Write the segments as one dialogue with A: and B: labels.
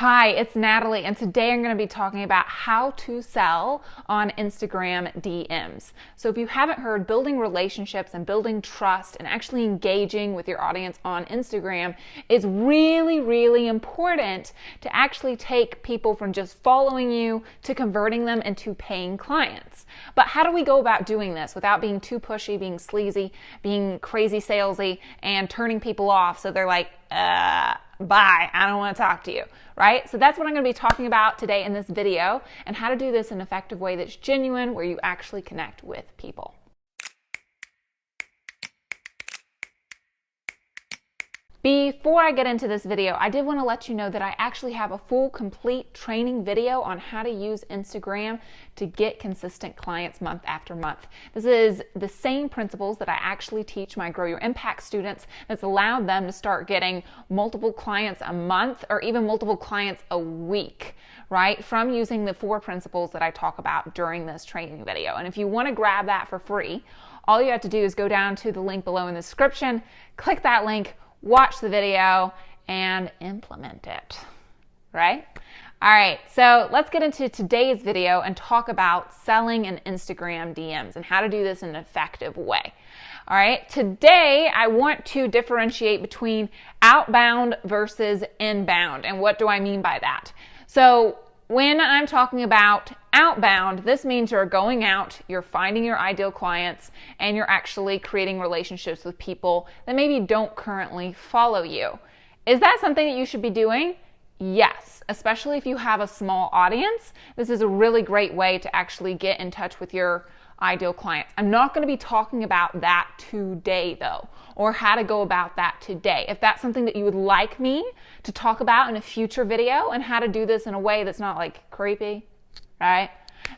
A: Hi, it's Natalie, and today I'm going to be talking about how to sell on Instagram DMs. So if you haven't heard, building relationships and building trust and actually engaging with your audience on Instagram is really, really important to actually take people from just following you to converting them into paying clients. But how do we go about doing this without being too pushy, being sleazy, being crazy salesy, and turning people off so they're like, bye, I don't want to talk to you, right? So that's what I'm going to be talking about today in this video, and how to do this in an effective way that's genuine, where you actually connect with people. Before I get into this video, I did want to let you know that I actually have a full, complete training video on how to use Instagram to get consistent clients month after month. This is the same principles that I actually teach my Grow Your Impact students that's allowed them to start getting multiple clients a month or even multiple clients a week, right? From using the 4 principles that I talk about during this training video. And if you want to grab that for free, all you have to do is go down to the link below in the description, click that link, watch the video, and implement it, right? All right, so let's get into today's video and talk about selling in Instagram DMs and how to do this in an effective way. All right, today I want to differentiate between outbound versus inbound. And what do I mean by that? So when I'm talking about outbound, this means you're going out, you're finding your ideal clients, and you're actually creating relationships with people that maybe don't currently follow you. Is that something that you should be doing? Yes, especially if you have a small audience. This is a really great way to actually get in touch with your ideal clients. I'm not going to be talking about that today though, or how to go about that today. If that's something that you would like me to talk about in a future video and how to do this in a way that's not like creepy, right?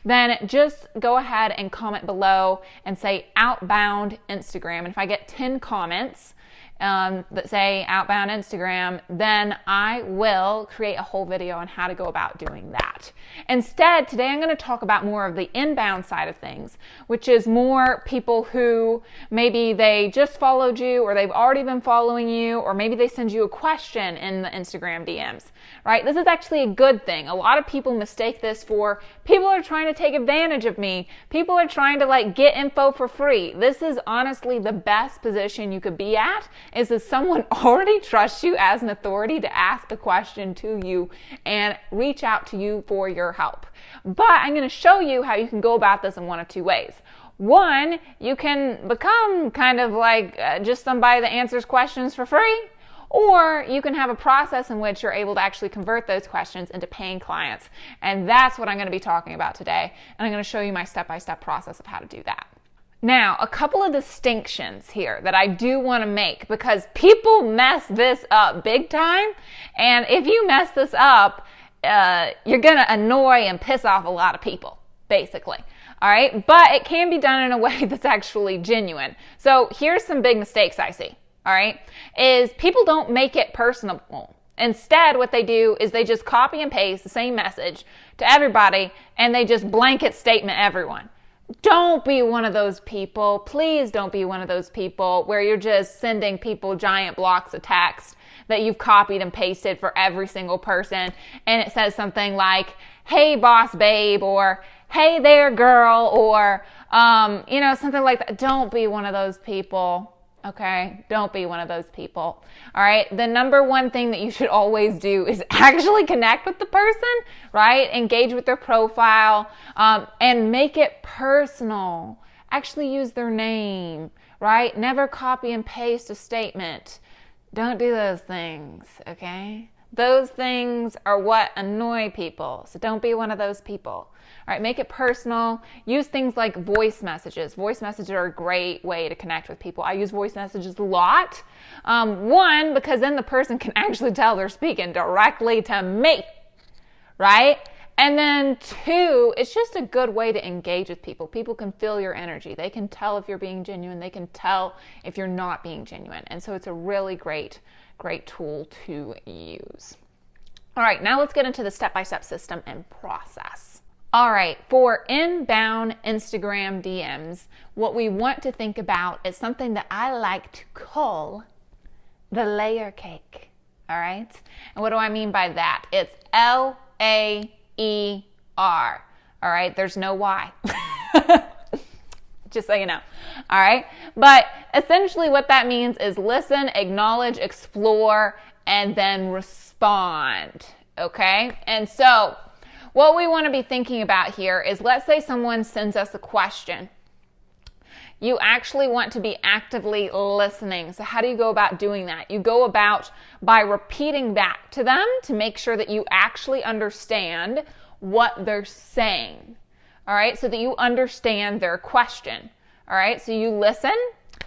A: Then just go ahead and comment below and say outbound Instagram. And if I get 10 comments that say outbound Instagram, then I will create a whole video on how to go about doing that. Instead, today I'm going to talk about more of the inbound side of things, which is more people who maybe they just followed you, or they've already been following you, or maybe they send you a question in the Instagram DMs, right? This is actually a good thing. A lot of people mistake this for people are trying to take advantage of me. People are trying to like get info for free. This is honestly the best position you could be at, is that someone already trusts you as an authority to ask a question to you and reach out to you for your help. But I'm going to show you how you can go about this in one of 2 ways. One, you can become kind of like just somebody that answers questions for free, or you can have a process in which you're able to actually convert those questions into paying clients. And that's what I'm going to be talking about today. And I'm going to show you my step-by-step process of how to do that. Now, a couple of distinctions here that I do want to make, because people mess this up big time. And if you mess this up, you're going to annoy and piss off a lot of people, basically. All right. But it can be done in a way that's actually genuine. So here's some big mistakes I see. All right. Is people don't make it personable. Instead, what they do is they just copy and paste the same message to everybody, and they just blanket statement everyone. Don't be one of those people. Please don't be one of those people where you're just sending people giant blocks of text that you've copied and pasted for every single person. And it says something like, hey, boss babe, or hey there, girl, or, something like that. Don't be one of those people. Okay, don't be one of those people. All right, the number one thing that you should always do is actually connect with the person, right? Engage with their profile, and make it personal. Actually use their name, right? Never copy and paste a statement. Don't do those things, okay? Those things are what annoy people, so don't be one of those people. All right, make it personal. Use things like voice messages. Voice messages are a great way to connect with people. I use voice messages a lot. One, because then the person can actually tell they're speaking directly to me, right? And then 2, it's just a good way to engage with people. People can feel your energy. They can tell if you're being genuine. They can tell if you're not being genuine. And so it's a really great tool to use. All right, now let's get into the step-by-step system and process. All right, for inbound Instagram DMs, what we want to think about is something that I like to call the layer cake. All right. And what do I mean by that? It's L-A-E-R. All right. There's no Y. Just so you know. All right. But essentially what that means is listen, acknowledge, explore, and then respond. Okay. And so what we want to be thinking about here is, let's say someone sends us a question. You actually want to be actively listening. So how do you go about doing that? You go about by repeating back to them to make sure that you actually understand what they're saying. All right, so that you understand their question. All right, so you listen,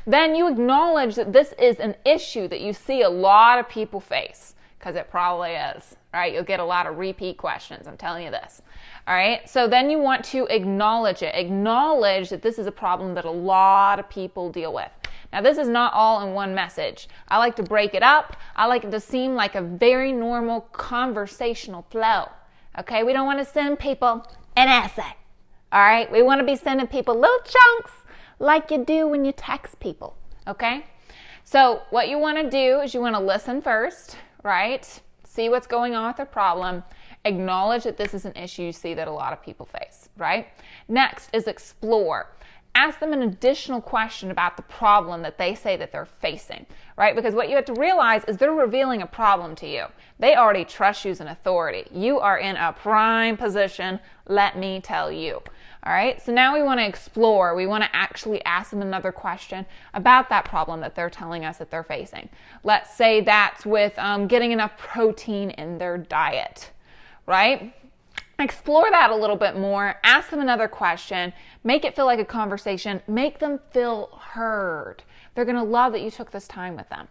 A: then you acknowledge that this is an issue that you see a lot of people face, because it probably is. Right? You'll get a lot of repeat questions. I'm telling you this. All right. So then you want to acknowledge it. Acknowledge that this is a problem that a lot of people deal with. Now, this is not all in one message. I like to break it up. I like it to seem like a very normal conversational flow. Okay. We don't want to send people an essay. All right. We want to be sending people little chunks like you do when you text people. Okay. So what you want to do is you want to listen first, right? See what's going on with the problem. Acknowledge that this is an issue you see that a lot of people face, right? Next is explore. Ask them an additional question about the problem that they say that they're facing, right? Because what you have to realize is they're revealing a problem to you. They already trust you as an authority. You are in a prime position, let me tell you. All right, so now we want to explore. We want to actually ask them another question about that problem that they're telling us that they're facing. Let's say that's with getting enough protein in their diet, right? Explore that a little bit more. Ask them another question. Make it feel like a conversation. Make them feel heard. They're going to love that you took this time with them.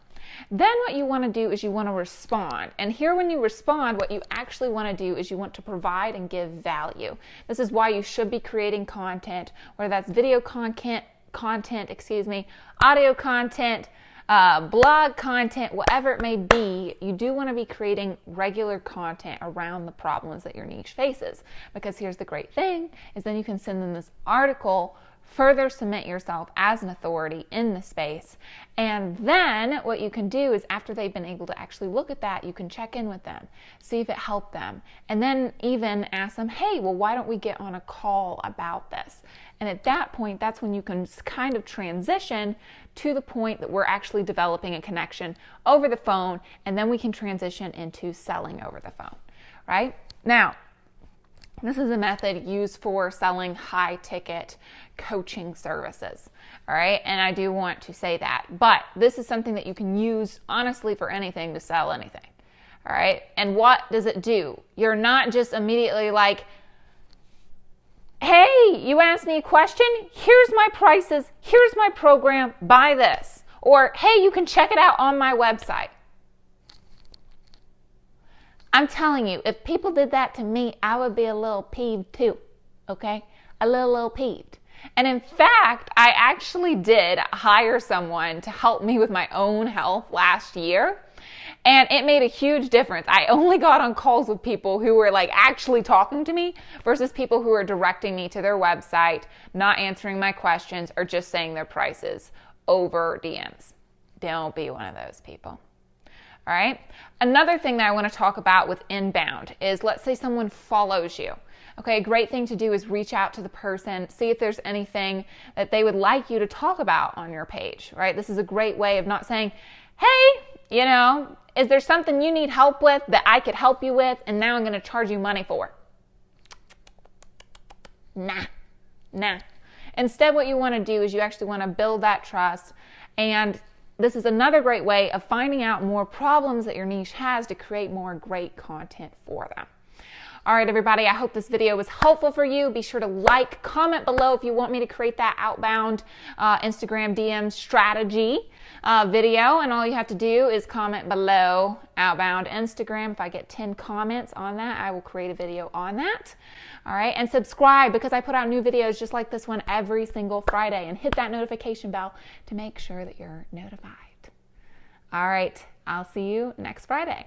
A: Then what you want to do is you want to respond. And here when you respond, what you actually want to do is you want to provide and give value. This is why you should be creating content, whether that's video content, audio content, blog content, whatever it may be. You do want to be creating regular content around the problems that your niche faces. Because here's the great thing, is then you can send them this article, further cement yourself as an authority in the space. And then what you can do is, after they've been able to actually look at that, you can check in with them, see if it helped them, and then even ask them, hey, well, why don't we get on a call about this? And at that point, that's when you can kind of transition to the point that we're actually developing a connection over the phone, and then we can transition into selling over the phone, right? Now, this is a method used for selling high-ticket coaching services, all right? And I do want to say that. But this is something that you can use, honestly, for anything to sell anything, all right? And what does it do? You're not just immediately like, hey, you asked me a question? Here's my prices. Here's my program. Buy this. Or, hey, you can check it out on my website. I'm telling you, if people did that to me, I would be a little peeved too, okay? A little peeved. And in fact, I actually did hire someone to help me with my own health last year. And it made a huge difference. I only got on calls with people who were like actually talking to me versus people who were directing me to their website, not answering my questions, or just saying their prices over DMs. Don't be one of those people. All right. Another thing that I want to talk about with inbound is, let's say someone follows you. Okay, a great thing to do is reach out to the person, see if there's anything that they would like you to talk about on your page, right? This is a great way of not saying, hey, is there something you need help with that I could help you with, and now I'm going to charge you money for? Nah. Instead, what you want to do is you actually want to build that trust, and this is another great way of finding out more problems that your niche has to create more great content for them. All right, everybody, I hope this video was helpful for you. Be sure to like, comment below if you want me to create that outbound Instagram DM strategy video. And all you have to do is comment below outbound Instagram. If I get 10 comments on that, I will create a video on that. All right, and subscribe, because I put out new videos just like this one every single Friday. And hit that notification bell to make sure that you're notified. All right, I'll see you next Friday.